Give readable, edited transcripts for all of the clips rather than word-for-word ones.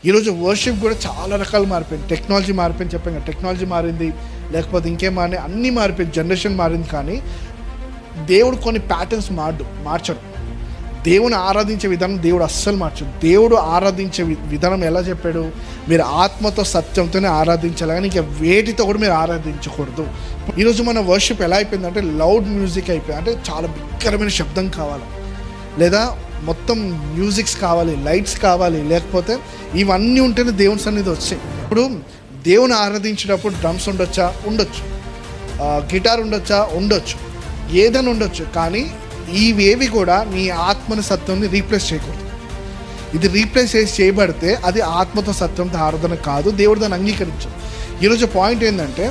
ఈరోజు వర్షిప్ కూడా చాలా రకాలు మారిపోయింది. టెక్నాలజీ మారిపోయింది, చెప్పాను కదా, టెక్నాలజీ మారింది, లేకపోతే ఇంకేం మారినాయి, అన్నీ మారిపోయింది, జనరేషన్ మారింది. కానీ దేవుడు కొన్ని ప్యాటర్న్స్ మార్చడు. దేవుని ఆరాధించే విధానం దేవుడు అస్సలు మార్చడు. దేవుడు ఆరాధించే విధానం ఎలా చెప్పాడు? మీరు ఆత్మతో సత్యంతోనే ఆరాధించాలి, కానీ ఇంకా వేటితో కూడా మీరు ఆరాధించకూడదు. ఈరోజు మన వర్షిప్ ఎలా అయిపోయిందంటే లౌడ్ మ్యూజిక్ అయిపోయింది. అంటే చాలా బిగ్గరమైన శబ్దం కావాలి, లేదా మొత్తం మ్యూజిక్స్ కావాలి, లైట్స్ కావాలి, లేకపోతే ఇవన్నీ ఉంటేనే దేవుని సన్నిధి వచ్చాయి. ఇప్పుడు దేవుని ఆరాధించేటప్పుడు డ్రమ్స్ ఉండొచ్చు, గిటార్ ఉండొచ్చు, ఏదైనా ఉండొచ్చు. కానీ ఇవేవి కూడా నీ ఆత్మని సత్యంని రీప్లేస్ చేయకూడదు. ఇది రీప్లేస్ చేయబడితే అది ఆత్మతో సత్యంతో ఆరాధన కాదు, దేవుడు దాన్ని అంగీకరించు. ఈరోజు పాయింట్ ఏంటంటే,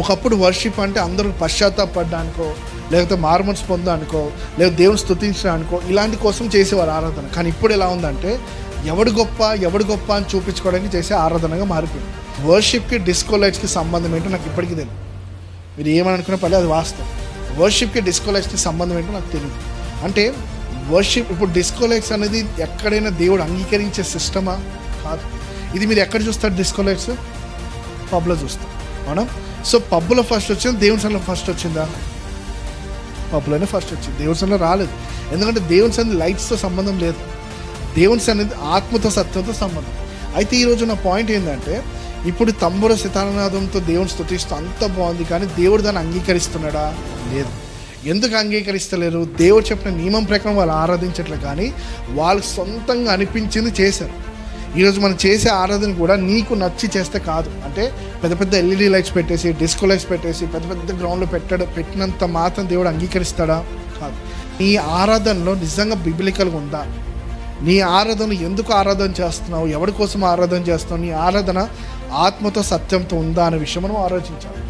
ఒకప్పుడు వర్షిప్ అంటే అందరూ పశ్చాత్తాపడ్డానికో, లేకపోతే మార్మన్స్ పొందడానికో, లేదా దేవుని స్తుతించడానికో ఇలాంటి కోసం చేసేవారు ఆరాధన. కానీ ఇప్పుడు ఎలా ఉందంటే ఎవడు గొప్ప అని చూపించుకోవడానికి చేసే ఆరాధనగా మారిపోయింది. వర్షిప్కి డిస్కో లైట్స్కి సంబంధం ఏంటో నాకు ఇప్పటికీ తెలియదు. మీరు ఏమని అనుకున్న పర్లేదు, అది వాస్తవం. వర్షిప్కి డిస్కో లైట్స్కి సంబంధం ఏంటో నాకు తెలియదు. అంటే వర్షిప్ ఇప్పుడు డిస్కో లైట్స్ అనేది ఎక్కడైనా దేవుడు అంగీకరించే సిస్టమా? కాదు. ఇది మీరు ఎక్కడ చూస్తారు? డిస్కో లైట్స్ పబ్లో చూస్తారు, అవునా? సో పబ్లో ఫస్ట్ వచ్చింది, దేవుని సన్నిధిలో ఫస్ట్ వచ్చిందా? పబ్లోనే ఫస్ట్ వచ్చింది, దేవుని సన్నిధిలో రాలేదు. ఎందుకంటే దేవుని సన్నిధి లైట్స్తో సంబంధం లేదు, దేవుని సన్నిధి ఆత్మతో సత్యంతో సంబంధం. అయితే ఈరోజు నా పాయింట్ ఏంటంటే, ఇప్పుడు తంబుర సితారనాదంతో దేవుని స్తుతిస్తూ అంత బాగుంది, కానీ దేవుడు దాన్ని అంగీకరిస్తున్నాడా? లేదు. ఎందుకు అంగీకరిస్తలేరు? దేవుడు చెప్పిన నియమం ప్రకారం వాళ్ళు ఆరాధించట్లేదు, కానీ వాళ్ళకి సొంతంగా అనిపించింది చేశారు. ఈరోజు మనం చేసే ఆరాధన కూడా నీకు నచ్చి చేస్తే కాదు. అంటే పెద్ద పెద్ద ఎల్ఈడి లైట్స్ పెట్టేసి, డిస్కో లైట్స్ పెట్టేసి, పెద్ద పెద్ద గ్రౌండ్లో పెట్టినంత మాత్రం దేవుడు అంగీకరిస్తాడా? కాదు. నీ ఆరాధనలో నిజంగా బిబిలికల్గా ఉందా? నీ ఆరాధన ఎందుకు ఆరాధన చేస్తున్నావు? ఎవరి కోసం ఆరాధన చేస్తున్నావు? నీ ఆరాధన ఆత్మతో సత్యంతో ఉందా అనే విషయం మనం ఆలోచించాలి.